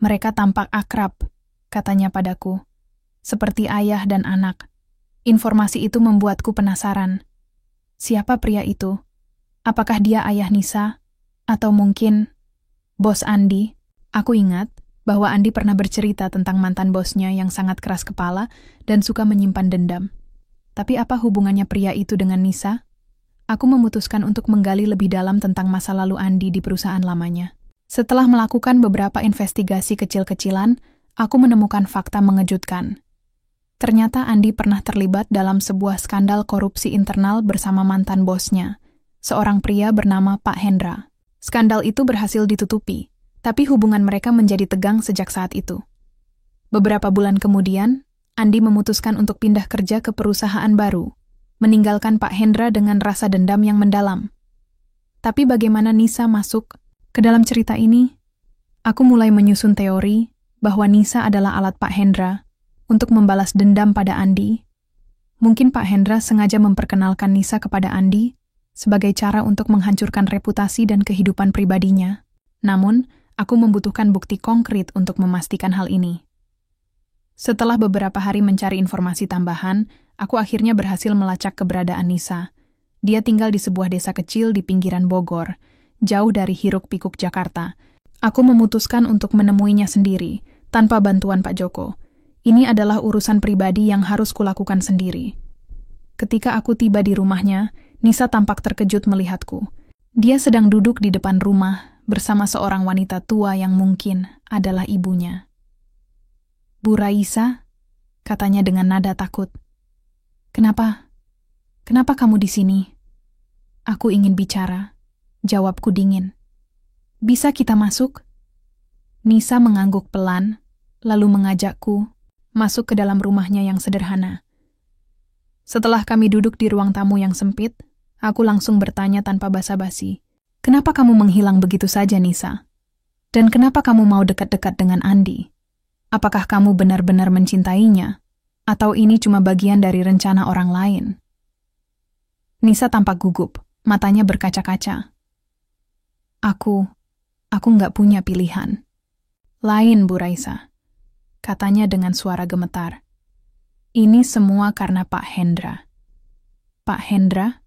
Mereka tampak akrab, katanya padaku. Seperti ayah dan anak. Informasi itu membuatku penasaran. Siapa pria itu? Apakah dia ayah Nisa? Atau mungkin bos Andi? Aku ingat bahwa Andi pernah bercerita tentang mantan bosnya yang sangat keras kepala dan suka menyimpan dendam. Tapi apa hubungannya pria itu dengan Nisa? Aku memutuskan untuk menggali lebih dalam tentang masa lalu Andi di perusahaan lamanya. Setelah melakukan beberapa investigasi kecil-kecilan, aku menemukan fakta mengejutkan. Ternyata Andi pernah terlibat dalam sebuah skandal korupsi internal bersama mantan bosnya, seorang pria bernama Pak Hendra. Skandal itu berhasil ditutupi, tapi hubungan mereka menjadi tegang sejak saat itu. Beberapa bulan kemudian, Andi memutuskan untuk pindah kerja ke perusahaan baru, meninggalkan Pak Hendra dengan rasa dendam yang mendalam. Tapi bagaimana Nisa masuk ke dalam cerita ini? Aku mulai menyusun teori bahwa Nisa adalah alat Pak Hendra untuk membalas dendam pada Andi. Mungkin Pak Hendra sengaja memperkenalkan Nisa kepada Andi sebagai cara untuk menghancurkan reputasi dan kehidupan pribadinya. Namun, aku membutuhkan bukti konkret untuk memastikan hal ini. Setelah beberapa hari mencari informasi tambahan, aku akhirnya berhasil melacak keberadaan Nisa. Dia tinggal di sebuah desa kecil di pinggiran Bogor, jauh dari hiruk-pikuk Jakarta. Aku memutuskan untuk menemuinya sendiri, tanpa bantuan Pak Joko. Ini adalah urusan pribadi yang harus kulakukan sendiri. Ketika aku tiba di rumahnya, Nisa tampak terkejut melihatku. Dia sedang duduk di depan rumah bersama seorang wanita tua yang mungkin adalah ibunya. "Bu Raisa," katanya dengan nada takut. "Kenapa? Kenapa kamu di sini?" "Aku ingin bicara," jawabku dingin. "Bisa kita masuk?" Nisa mengangguk pelan, lalu mengajakku masuk ke dalam rumahnya yang sederhana. Setelah kami duduk di ruang tamu yang sempit, aku langsung bertanya tanpa basa-basi, "Kenapa kamu menghilang begitu saja, Nisa? Dan kenapa kamu mau dekat-dekat dengan Andi? Apakah kamu benar-benar mencintainya? Atau ini cuma bagian dari rencana orang lain?" Nisa tampak gugup, matanya berkaca-kaca. Aku nggak punya pilihan." "Lain, Bu Raisa," katanya dengan suara gemetar. "Ini semua karena Pak Hendra." "Pak Hendra?"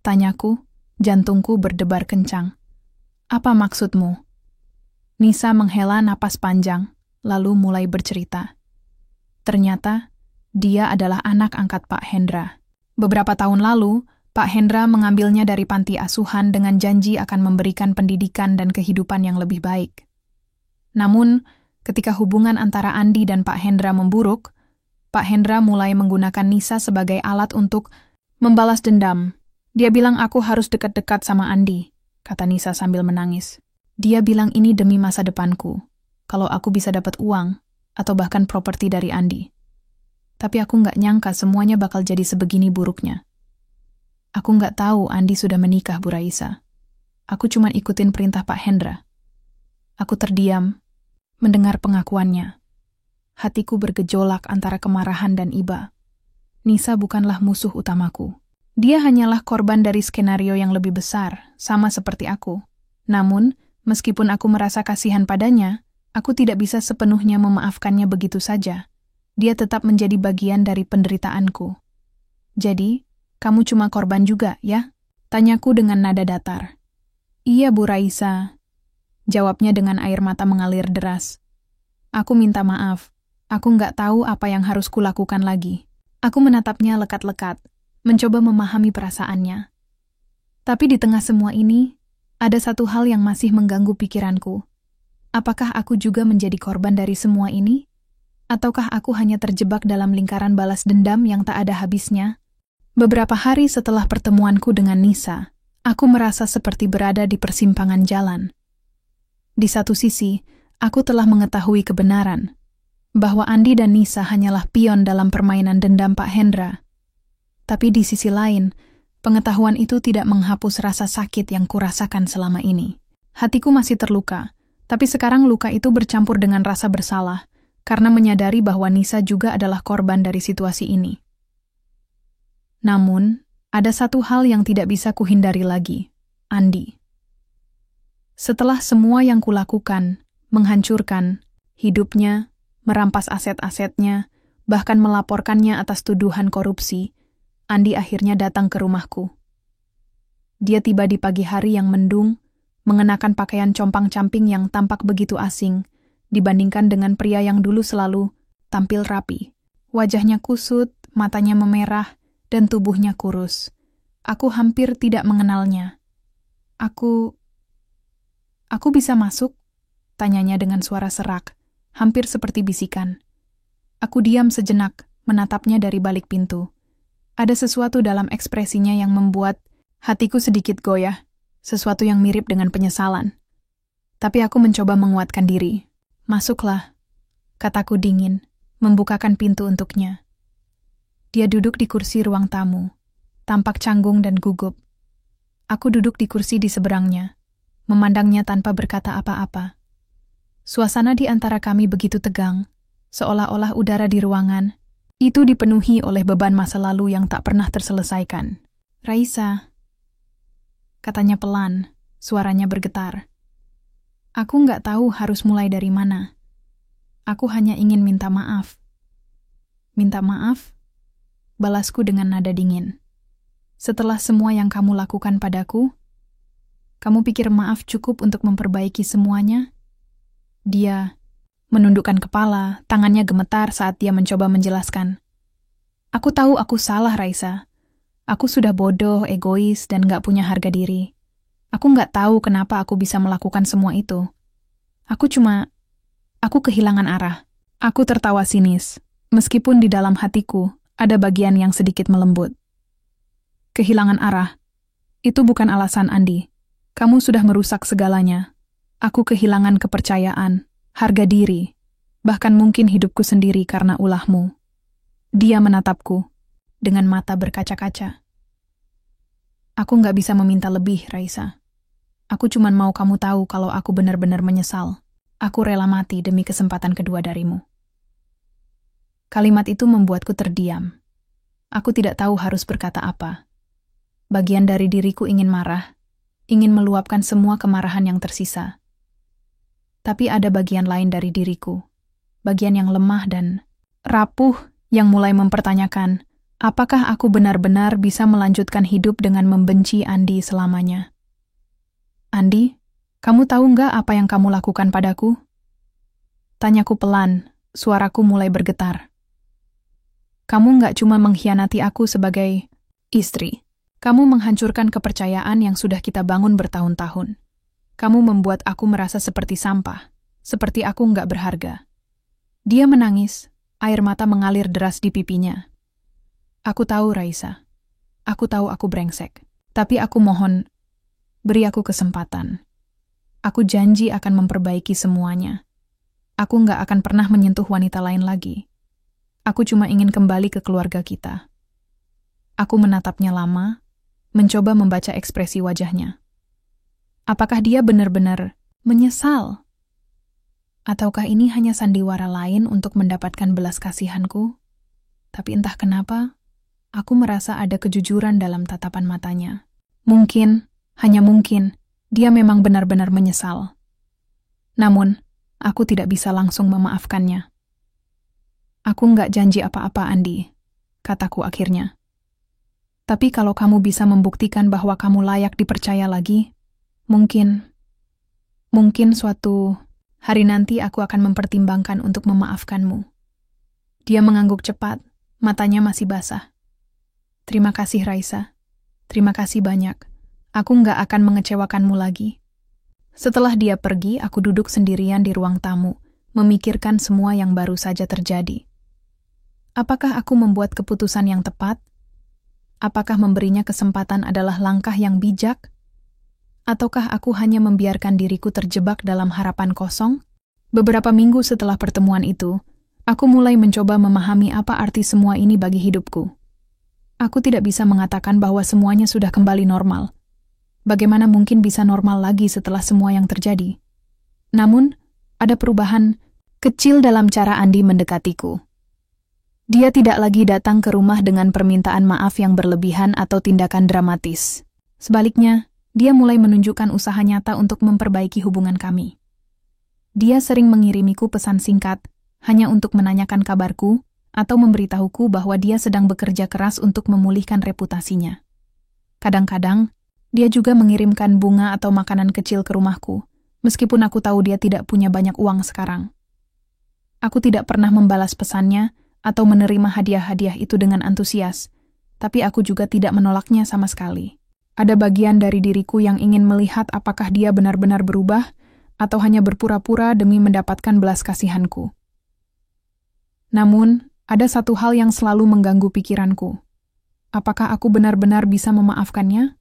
tanyaku, jantungku berdebar kencang. "Apa maksudmu?" Nisa menghela napas panjang, lalu mulai bercerita. Ternyata, dia adalah anak angkat Pak Hendra. Beberapa tahun lalu, Pak Hendra mengambilnya dari panti asuhan dengan janji akan memberikan pendidikan dan kehidupan yang lebih baik. Namun, ketika hubungan antara Andi dan Pak Hendra memburuk, Pak Hendra mulai menggunakan Nisa sebagai alat untuk membalas dendam. "Dia bilang aku harus dekat-dekat sama Andi," kata Nisa sambil menangis. "Dia bilang ini demi masa depanku, kalau aku bisa dapat uang, atau bahkan properti dari Andi. Tapi aku nggak nyangka semuanya bakal jadi sebegini buruknya. Aku nggak tahu Andi sudah menikah, Bu Raisa. Aku cuma ikutin perintah Pak Hendra." Aku terdiam mendengar pengakuannya. Hatiku bergejolak antara kemarahan dan iba. Nisa bukanlah musuh utamaku. Dia hanyalah korban dari skenario yang lebih besar, sama seperti aku. Namun, meskipun aku merasa kasihan padanya, aku tidak bisa sepenuhnya memaafkannya begitu saja. Dia tetap menjadi bagian dari penderitaanku. "Jadi, kamu cuma korban juga, ya?" tanyaku dengan nada datar. "Iya, Bu Raisa," jawabnya dengan air mata mengalir deras. "Aku minta maaf. Aku nggak tahu apa yang harus kulakukan lagi." Aku menatapnya lekat-lekat, mencoba memahami perasaannya. Tapi di tengah semua ini, ada satu hal yang masih mengganggu pikiranku. Apakah aku juga menjadi korban dari semua ini? Ataukah aku hanya terjebak dalam lingkaran balas dendam yang tak ada habisnya? Beberapa hari setelah pertemuanku dengan Nisa, aku merasa seperti berada di persimpangan jalan. Di satu sisi, aku telah mengetahui kebenaran, bahwa Andi dan Nisa hanyalah pion dalam permainan dendam Pak Hendra. Tapi di sisi lain, pengetahuan itu tidak menghapus rasa sakit yang kurasakan selama ini. Hatiku masih terluka, tapi sekarang luka itu bercampur dengan rasa bersalah, karena menyadari bahwa Nisa juga adalah korban dari situasi ini. Namun, ada satu hal yang tidak bisa kuhindari lagi, Andi. Setelah semua yang kulakukan, menghancurkan, hidupnya, merampas aset-asetnya, bahkan melaporkannya atas tuduhan korupsi, Andi akhirnya datang ke rumahku. Dia tiba di pagi hari yang mendung, mengenakan pakaian compang-camping yang tampak begitu asing, dibandingkan dengan pria yang dulu selalu tampil rapi. Wajahnya kusut, matanya memerah, dan tubuhnya kurus. Aku hampir tidak mengenalnya. Aku bisa masuk? Tanyanya dengan suara serak, hampir seperti bisikan. Aku diam sejenak, menatapnya dari balik pintu. Ada sesuatu dalam ekspresinya yang membuat hatiku sedikit goyah, sesuatu yang mirip dengan penyesalan. Tapi aku mencoba menguatkan diri. Masuklah, kataku dingin, membukakan pintu untuknya. Dia duduk di kursi ruang tamu, tampak canggung dan gugup. Aku duduk di kursi di seberangnya, memandangnya tanpa berkata apa-apa. Suasana di antara kami begitu tegang, seolah-olah udara di ruangan itu dipenuhi oleh beban masa lalu yang tak pernah terselesaikan. Raisa, katanya pelan, suaranya bergetar. Aku nggak tahu harus mulai dari mana. Aku hanya ingin minta maaf. Minta maaf? Balasku dengan nada dingin. Setelah semua yang kamu lakukan padaku, kamu pikir maaf cukup untuk memperbaiki semuanya? Dia menundukkan kepala, tangannya gemetar saat dia mencoba menjelaskan. Aku tahu aku salah, Raisa. Aku sudah bodoh, egois, dan gak punya harga diri. Aku gak tahu kenapa aku bisa melakukan semua itu. Aku kehilangan arah. Aku tertawa sinis, meskipun di dalam hatiku ada bagian yang sedikit melembut. Kehilangan arah. Itu bukan alasan, Andi. Kamu sudah merusak segalanya. Aku kehilangan kepercayaan, harga diri, bahkan mungkin hidupku sendiri karena ulahmu. Dia menatapku dengan mata berkaca-kaca. Aku nggak bisa meminta lebih, Raisa. Aku cuma mau kamu tahu kalau aku benar-benar menyesal. Aku rela mati demi kesempatan kedua darimu. Kalimat itu membuatku terdiam. Aku tidak tahu harus berkata apa. Bagian dari diriku ingin marah, ingin meluapkan semua kemarahan yang tersisa. Tapi ada bagian lain dari diriku, bagian yang lemah dan rapuh yang mulai mempertanyakan, apakah aku benar-benar bisa melanjutkan hidup dengan membenci Andi selamanya? Andi, kamu tahu nggak apa yang kamu lakukan padaku? Tanyaku pelan, suaraku mulai bergetar. Kamu nggak cuma mengkhianati aku sebagai istri. Kamu menghancurkan kepercayaan yang sudah kita bangun bertahun-tahun. Kamu membuat aku merasa seperti sampah, seperti aku nggak berharga. Dia menangis, air mata mengalir deras di pipinya. Aku tahu, Raisa. Aku tahu aku brengsek. Tapi aku mohon, beri aku kesempatan. Aku janji akan memperbaiki semuanya. Aku nggak akan pernah menyentuh wanita lain lagi. Aku cuma ingin kembali ke keluarga kita. Aku menatapnya lama, mencoba membaca ekspresi wajahnya. Apakah dia benar-benar menyesal? Ataukah ini hanya sandiwara lain untuk mendapatkan belas kasihanku? Tapi entah kenapa, aku merasa ada kejujuran dalam tatapan matanya. Mungkin, hanya mungkin, dia memang benar-benar menyesal. Namun, aku tidak bisa langsung memaafkannya. Aku nggak janji apa-apa, Andi, kataku akhirnya. Tapi kalau kamu bisa membuktikan bahwa kamu layak dipercaya lagi, mungkin suatu hari nanti aku akan mempertimbangkan untuk memaafkanmu. Dia mengangguk cepat, matanya masih basah. Terima kasih, Raisa. Terima kasih banyak. Aku nggak akan mengecewakanmu lagi. Setelah dia pergi, aku duduk sendirian di ruang tamu, memikirkan semua yang baru saja terjadi. Apakah aku membuat keputusan yang tepat? Apakah memberinya kesempatan adalah langkah yang bijak? Ataukah aku hanya membiarkan diriku terjebak dalam harapan kosong? Beberapa minggu setelah pertemuan itu, aku mulai mencoba memahami apa arti semua ini bagi hidupku. Aku tidak bisa mengatakan bahwa semuanya sudah kembali normal. Bagaimana mungkin bisa normal lagi setelah semua yang terjadi? Namun, ada perubahan kecil dalam cara Andi mendekatiku. Dia tidak lagi datang ke rumah dengan permintaan maaf yang berlebihan atau tindakan dramatis. Sebaliknya, dia mulai menunjukkan usaha nyata untuk memperbaiki hubungan kami. Dia sering mengirimiku pesan singkat, hanya untuk menanyakan kabarku, atau memberitahuku bahwa dia sedang bekerja keras untuk memulihkan reputasinya. Kadang-kadang, dia juga mengirimkan bunga atau makanan kecil ke rumahku, meskipun aku tahu dia tidak punya banyak uang sekarang. Aku tidak pernah membalas pesannya atau menerima hadiah-hadiah itu dengan antusias, tapi aku juga tidak menolaknya sama sekali. Ada bagian dari diriku yang ingin melihat apakah dia benar-benar berubah atau hanya berpura-pura demi mendapatkan belas kasihanku. Namun, ada satu hal yang selalu mengganggu pikiranku. Apakah aku benar-benar bisa memaafkannya?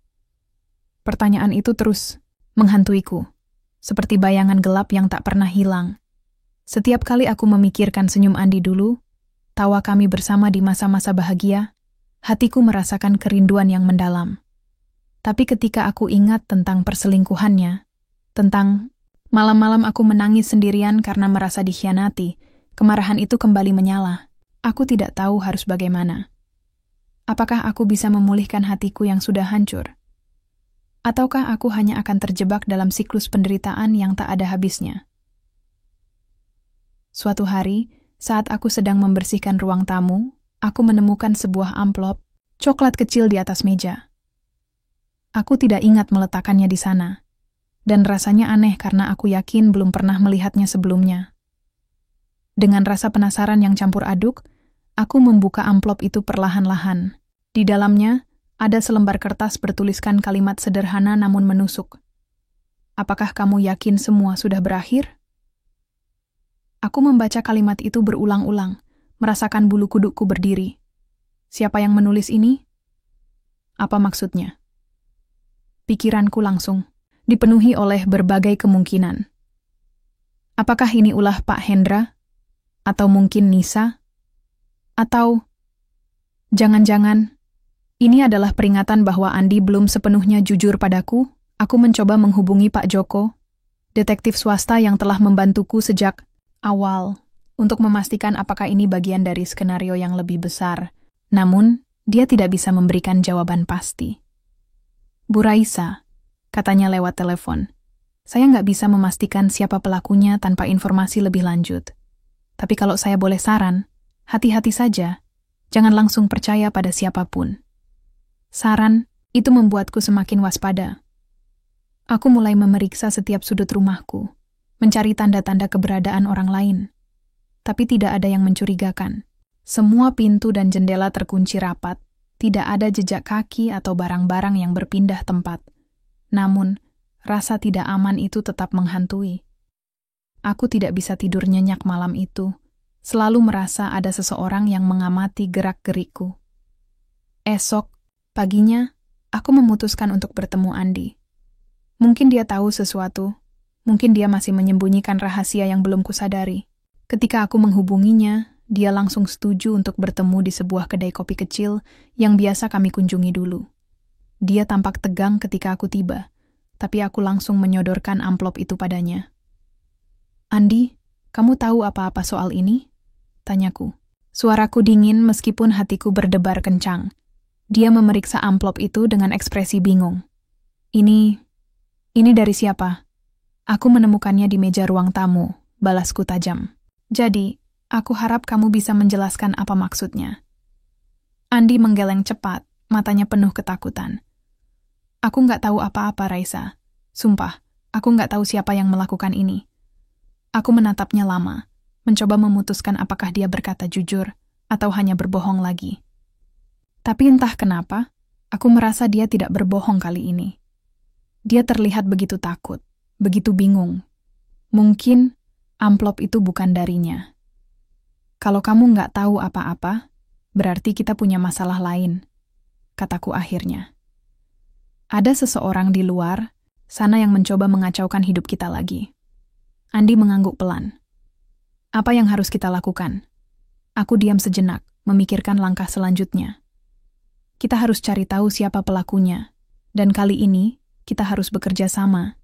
Pertanyaan itu terus menghantuiku, seperti bayangan gelap yang tak pernah hilang. Setiap kali aku memikirkan senyum Andi dulu, tawa kami bersama di masa-masa bahagia, hatiku merasakan kerinduan yang mendalam. Tapi ketika aku ingat tentang perselingkuhannya, tentang malam-malam aku menangis sendirian karena merasa dikhianati, kemarahan itu kembali menyala. Aku tidak tahu harus bagaimana. Apakah aku bisa memulihkan hatiku yang sudah hancur? Ataukah aku hanya akan terjebak dalam siklus penderitaan yang tak ada habisnya? Suatu hari, saat aku sedang membersihkan ruang tamu, aku menemukan sebuah amplop coklat kecil di atas meja. Aku tidak ingat meletakkannya di sana. Dan rasanya aneh karena aku yakin belum pernah melihatnya sebelumnya. Dengan rasa penasaran yang campur aduk, aku membuka amplop itu perlahan-lahan. Di dalamnya, ada selembar kertas bertuliskan kalimat sederhana namun menusuk. Apakah kamu yakin semua sudah berakhir? Aku membaca kalimat itu berulang-ulang, merasakan bulu kudukku berdiri. Siapa yang menulis ini? Apa maksudnya? Pikiranku langsung dipenuhi oleh berbagai kemungkinan. Apakah ini ulah Pak Hendra? Atau mungkin Nisa? Atau jangan-jangan ini adalah peringatan bahwa Andi belum sepenuhnya jujur padaku? Aku mencoba menghubungi Pak Joko, detektif swasta yang telah membantuku sejak awal, untuk memastikan apakah ini bagian dari skenario yang lebih besar. Namun, dia tidak bisa memberikan jawaban pasti. Bu Raisa, katanya lewat telepon, saya nggak bisa memastikan siapa pelakunya tanpa informasi lebih lanjut. Tapi kalau saya boleh saran, hati-hati saja, jangan langsung percaya pada siapapun. Saran itu membuatku semakin waspada. Aku mulai memeriksa setiap sudut rumahku, mencari tanda-tanda keberadaan orang lain. Tapi tidak ada yang mencurigakan. Semua pintu dan jendela terkunci rapat, tidak ada jejak kaki atau barang-barang yang berpindah tempat. Namun, rasa tidak aman itu tetap menghantui. Aku tidak bisa tidur nyenyak malam itu, selalu merasa ada seseorang yang mengamati gerak-gerikku. Esok, paginya, aku memutuskan untuk bertemu Andi. Mungkin dia tahu sesuatu, mungkin dia masih menyembunyikan rahasia yang belum kusadari. Ketika aku menghubunginya, dia langsung setuju untuk bertemu di sebuah kedai kopi kecil yang biasa kami kunjungi dulu. Dia tampak tegang ketika aku tiba, tapi aku langsung menyodorkan amplop itu padanya. Andi, kamu tahu apa-apa soal ini? Tanyaku. Suaraku dingin meskipun hatiku berdebar kencang. Dia memeriksa amplop itu dengan ekspresi bingung. Ini dari siapa? Aku menemukannya di meja ruang tamu, balasku tajam. Jadi, aku harap kamu bisa menjelaskan apa maksudnya. Andi menggeleng cepat, matanya penuh ketakutan. Aku nggak tahu apa-apa, Raisa. Sumpah, aku nggak tahu siapa yang melakukan ini. Aku menatapnya lama, mencoba memutuskan apakah dia berkata jujur atau hanya berbohong lagi. Tapi entah kenapa, aku merasa dia tidak berbohong kali ini. Dia terlihat begitu takut, begitu bingung. Mungkin amplop itu bukan darinya. Kalau kamu nggak tahu apa-apa, berarti kita punya masalah lain, kataku akhirnya. Ada seseorang di luar sana yang mencoba mengacaukan hidup kita lagi. Andi mengangguk pelan. Apa yang harus kita lakukan? Aku diam sejenak, memikirkan langkah selanjutnya. Kita harus cari tahu siapa pelakunya, dan kali ini kita harus bekerja sama.